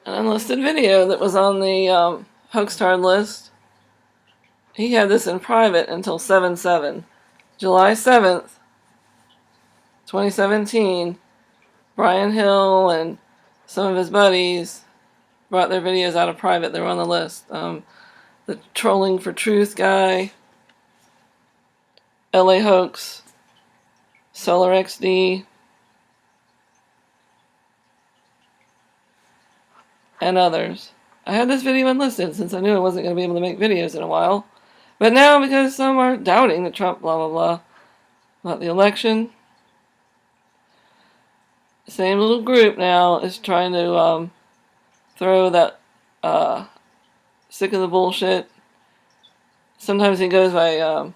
an unlisted video that was on the Hoaxtard list. He had this in private until 7/7. July 7th, 2017, Brian Hill and some of his buddies brought their videos out of private. They were on the list. The Trolling for Truth guy, LA Hoax, Solar XD, and others. I had this video unlisted since I knew I wasn't going to be able to make videos in a while. But now, because some are doubting that Trump blah blah blah about the election, the same little group now is trying to throw that sick of the bullshit. Sometimes he goes by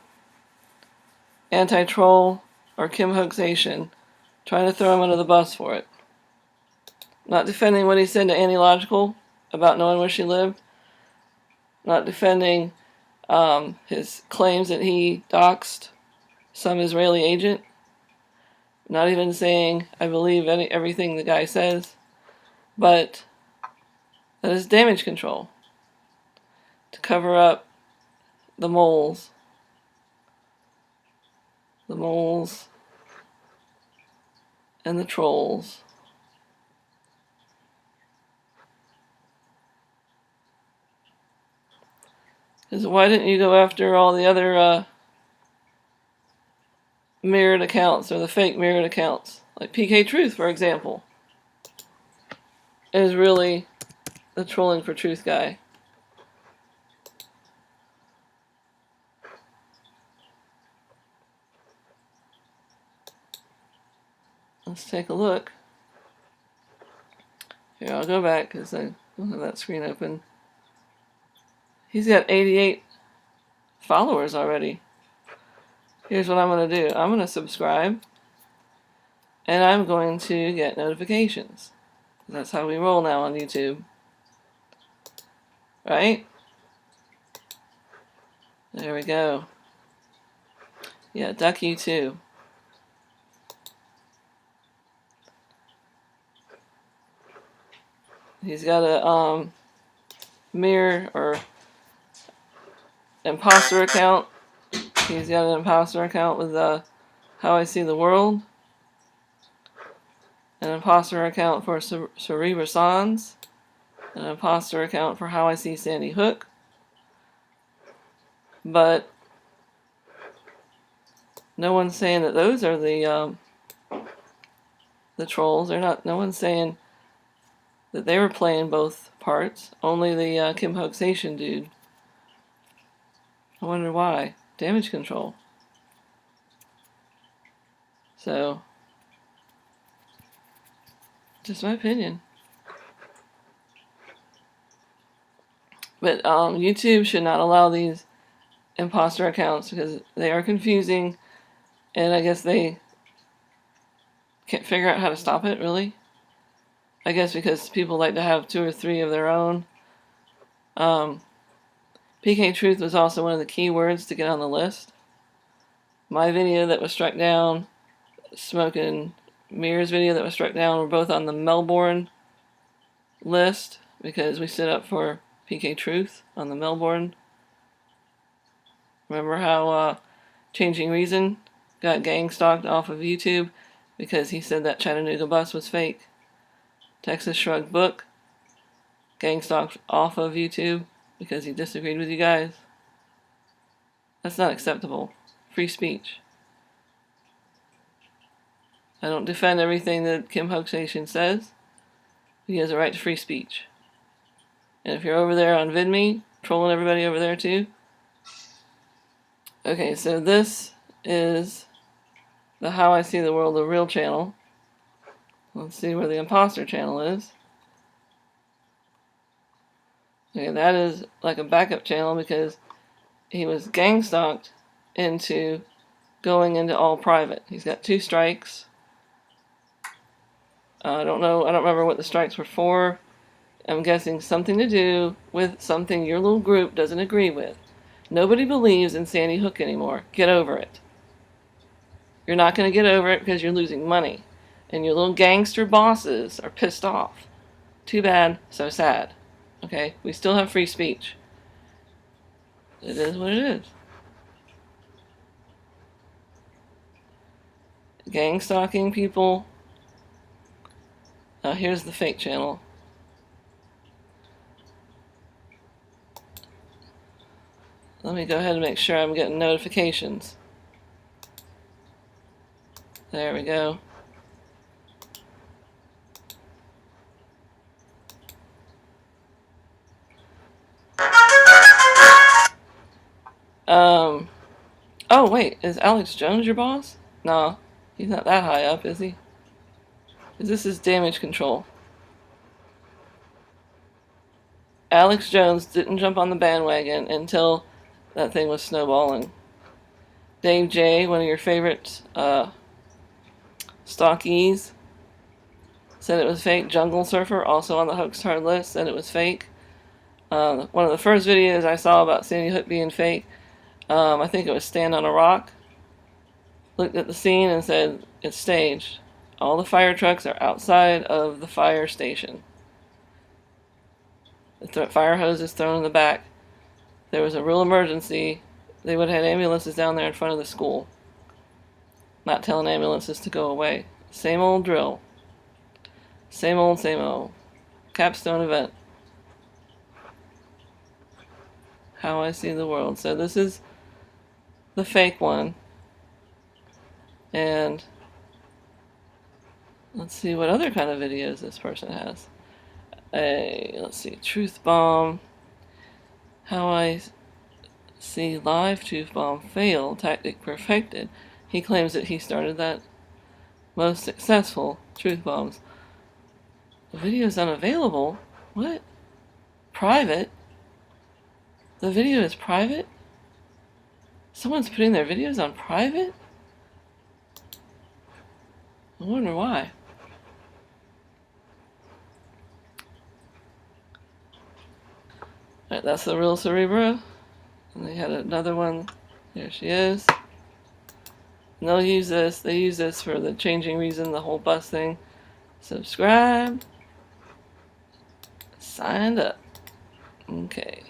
anti-troll or Kim Hoaxation, trying to throw him under the bus for it. Not defending what he said to Annie Logical about knowing where she lived. Not defending his claims that he doxed some Israeli agent. Not even saying I believe everything the guy says. But that is damage control. To cover up the moles. The moles and the trolls. Because why didn't you go after all the other mirrored accounts or the fake mirrored accounts? Like PK Truth, for example, is really the Trolling for Truth guy. Let's take a look. Here, I'll go back because I don't have that screen open. He's got 88 followers already. Here's what I'm going to do. I'm going to subscribe. And I'm going to get notifications. That's how we roll now on YouTube. Right? There we go. Yeah, duck you too. He's got a mirror or imposter account. He's got an imposter account with How I See the World. An imposter account for Cerebra Sans. An imposter account for How I See Sandy Hook. But no one's saying that those are the trolls. They're not. No one's saying that they were playing both parts. Only the Kim Hoaxation dude. I wonder why. Damage control. So, just my opinion. But YouTube should not allow these imposter accounts because they are confusing, and I guess they can't figure out how to stop it, really. I guess because people like to have 2 or 3 of their own. PK Truth was also one of the keywords to get on the list. My video that was struck down, Smoke and Mirrors video that was struck down, were both on the Melbourne list because we stood up for PK Truth on the Melbourne. Remember how Changing Reason got gang stalked off of YouTube because he said that Chattanooga bus was fake? Texas Shrug Book gang stalked off of YouTube because he disagreed with you guys. That's not acceptable. Free speech. I don't defend everything that Kim Hoaxation says. He has a right to free speech. And if you're over there on VidMe, trolling everybody over there too. Okay, so this is the How I See the World, the real channel. Let's see where the imposter channel is. Okay, that is like a backup channel because he was gang stalked into going into all private. He's got 2 strikes. I don't know. I don't remember what the strikes were for. I'm guessing something to do with something your little group doesn't agree with. Nobody believes in Sandy Hook anymore. Get over it. You're not going to get over it because you're losing money. And your little gangster bosses are pissed off. Too bad, so sad. Okay? We still have free speech. It is what it is. Gang stalking people. Here's the fake channel. Let me go ahead and make sure I'm getting notifications. There we go. Oh wait, is Alex Jones your boss? No, he's not that high up, is he? This is damage control. Alex Jones didn't jump on the bandwagon until that thing was snowballing. Dave J, one of your favorite stockies, said it was fake. Jungle Surfer, also on the Hoax Hard list, said it was fake. One of the first videos I saw about Sandy Hook being fake, I think it was Stand on a Rock, looked at the scene and said, it's staged. All the fire trucks are outside of the fire station. The fire hose is thrown in the back. There was a real emergency. They would have had ambulances down there in front of the school. Not telling ambulances to go away. Same old drill. Same old, same old. Capstone event. How I see the world. So this is the fake one. And let's see what other kind of videos this person has. Let's see, Truth Bomb. How I see live Truth Bomb fail, tactic perfected. He claims that he started that most successful Truth Bombs. The video is unavailable? What? Private? The video is private? Someone's putting their videos on private? I wonder why. Alright, that's the real Cerebra. And they had another one. There she is. And they'll use this. They use this for the changing reason, the whole bus thing. Subscribe. Signed up. Okay.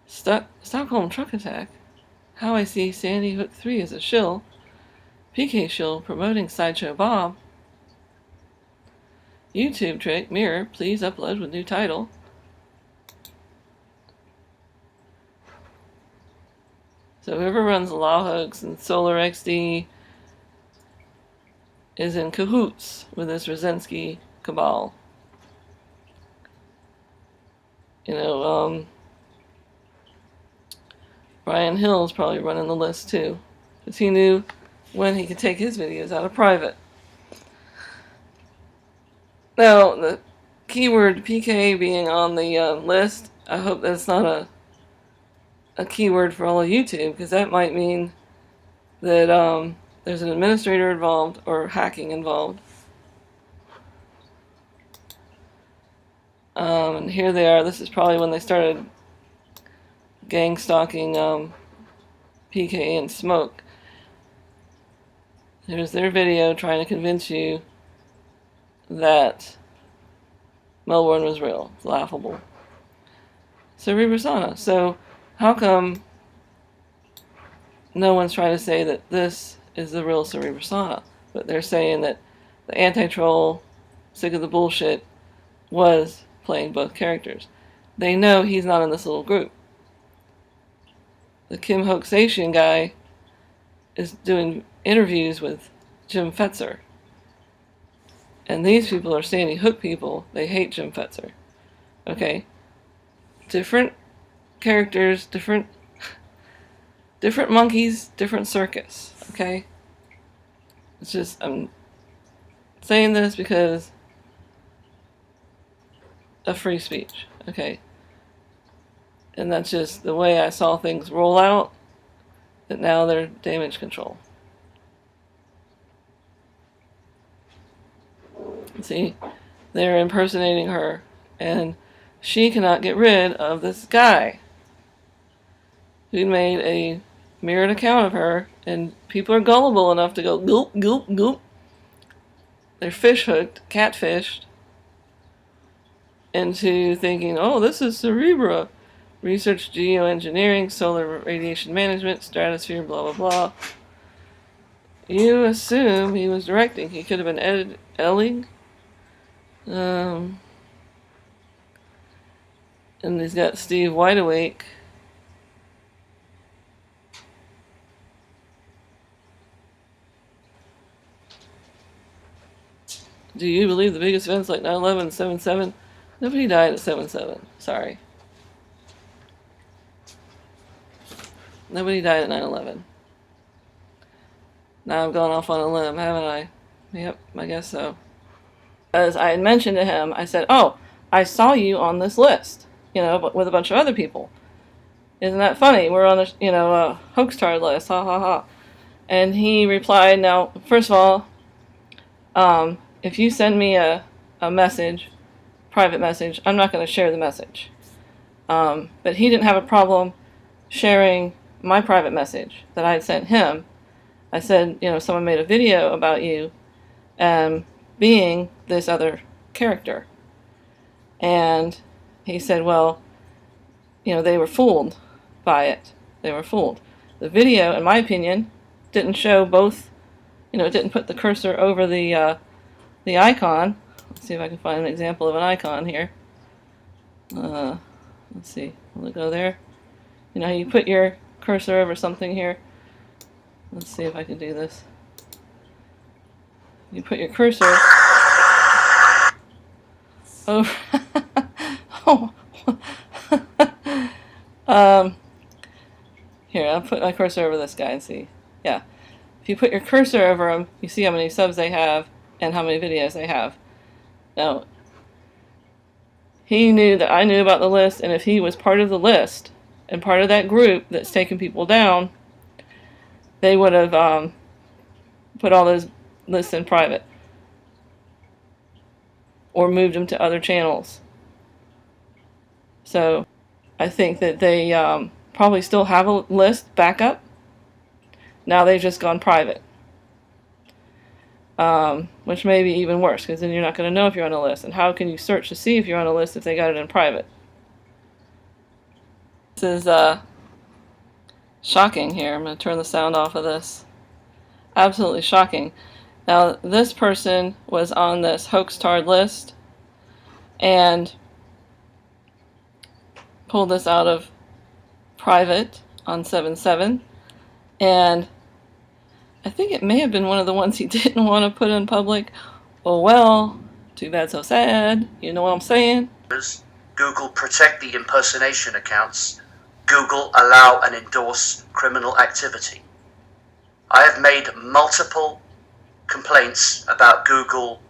Stockholm Truck Attack. How I see Sandy Hook 3 as a shill. PK shill promoting Sideshow Bob. YouTube trick. Mirror. Please upload with new title. So whoever runs Law Hoax and Solar XD is in cahoots with this Rosinski cabal. You know, Brian Hill's probably running the list too, because he knew when he could take his videos out of private. Now, the keyword PK being on the list, I hope that's not a keyword for all of YouTube, because that might mean that there's an administrator involved or hacking involved. And here they are. This is probably when they started gang stalking PK and Smoke. Here's their video trying to convince you that Melbourne was real. It's laughable. Cerebrasana. So how come no one's trying to say that this is the real Cerebrasana? But they're saying that the anti-troll, sick of the bullshit, was playing both characters. They know he's not in this little group. The Kim Hoaxation guy is doing interviews with Jim Fetzer. And these people are Sandy Hook people. They hate Jim Fetzer. Okay? Different characters, different monkeys, different circus. Okay? It's just, I'm saying this because of free speech. Okay? And that's just the way I saw things roll out, that now they're damage control. See, they're impersonating her, and she cannot get rid of this guy who made a mirrored account of her, and people are gullible enough to go gulp, gulp, gulp. They're fish hooked, catfished, into thinking, oh, this is Cerebra. Research geoengineering, solar radiation management, stratosphere, blah, blah, blah. You assume he was directing. He could have been editing. And he's got Steve Wideawake. Do you believe the biggest events like 9/11 and 7/7? Nobody died at 7/7. Sorry. Nobody died at 9/11. Now I've gone off on a limb, haven't I? Yep, I guess so. As I had mentioned to him, I said, oh, I saw you on this list, but with a bunch of other people. Isn't that funny? We're on a hoax-tard list, ha ha ha. And he replied, now, first of all, if you send me a message, private message, I'm not going to share the message. But he didn't have a problem sharing my private message that I had sent him. I said, someone made a video about you being this other character. And he said, well, they were fooled by it. They were fooled. The video, in my opinion, didn't show both, it didn't put the cursor over the icon. Let's see if I can find an example of an icon here. Let's see. Will it go there? You put your cursor over something here. Let's see if I can do this. You put your cursor over. Oh. Here, I'll put my cursor over this guy and see. Yeah. If you put your cursor over him, you see how many subs they have and how many videos they have. Now, he knew that I knew about the list, and if he was part of the list and part of that group that's taking people down, they would have put all those lists in private or moved them to other channels. So I think that they probably still have a list backup. Now they've just gone private. Which may be even worse, because then you're not going to know if you're on a list. And how can you search to see if you're on a list if they got it in private? This is shocking here. I'm going to turn the sound off of this. Absolutely shocking. Now, this person was on this hoax-tard list and pulled this out of private on 7/7, and I think it may have been one of the ones he didn't want to put in public. Oh well, too bad, so sad. You know what I'm saying? Google protect the impersonation accounts. Google allow and endorse criminal activity. I have made multiple complaints about Google,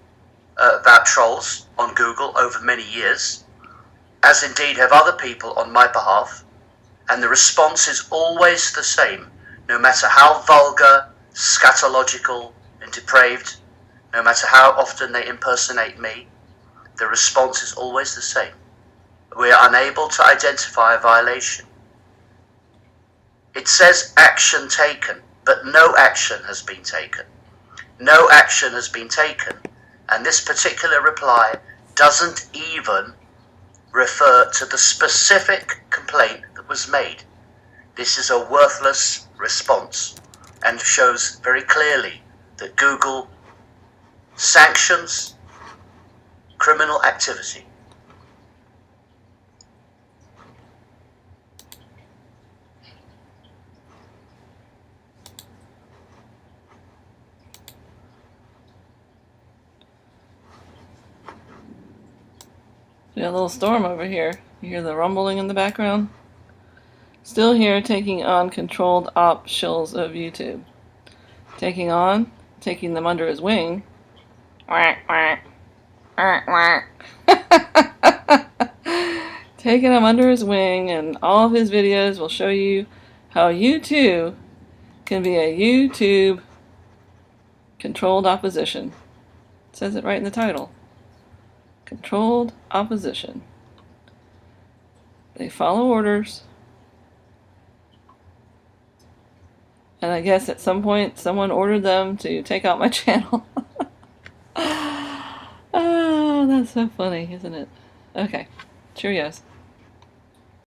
about trolls on Google over many years, as indeed have other people on my behalf, and the response is always the same, no matter how vulgar, scatological and depraved, no matter how often they impersonate me, the response is always the same. We are unable to identify a violation. It says action taken, but no action has been taken. No action has been taken, and this particular reply doesn't even refer to the specific complaint that was made. This is a worthless response and shows very clearly that Google sanctions criminal activity. We got a little storm over here. You hear the rumbling in the background? Still here, taking on controlled op shills of YouTube. Taking them under his wing. Taking them under his wing, and all of his videos will show you how you too can be a YouTube controlled opposition. It says it right in the title. Controlled opposition. They follow orders. And I guess at some point someone ordered them to take out my channel. Oh, that's so funny, isn't it? Okay. Cheerios.